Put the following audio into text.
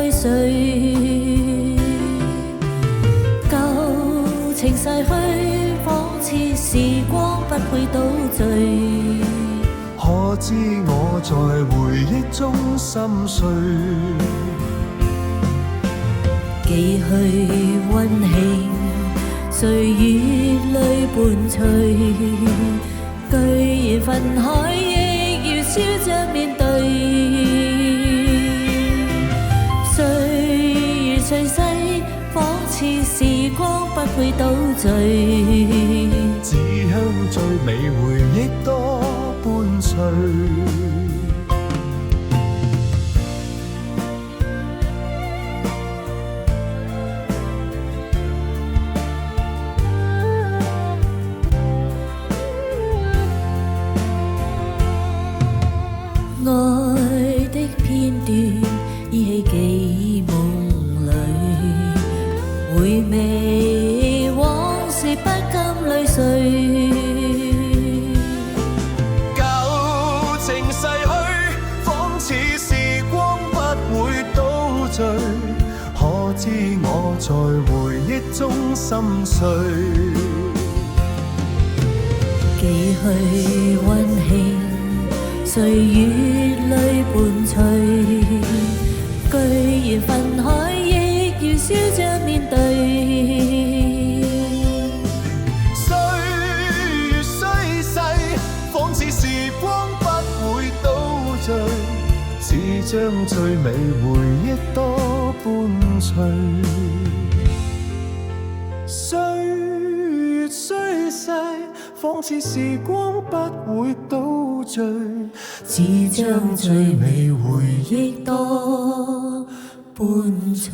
淚水。舊情逝去，仿似時光不會倒墜。可知我在回憶中心碎，寄去溫馨，歲月裏伴隨。居然分開，亦要笑着面對。歲月逝逝，仿似時光不會倒墜。只向最美回憶多伴隨。愛的片段依稀記夢裏，回味往事不禁淚碎。舊情逝去，仿似時光不會倒墜。可知我在回憶中心碎，寄去溫馨，歲月裏伴隨。居然分開，亦要笑着面對。歲月雖逝，仿似時光不會倒墜。只將最美回憶多伴隨。歲月雖逝，仿似時光不會倒墜。只將最美回憶多伴隨。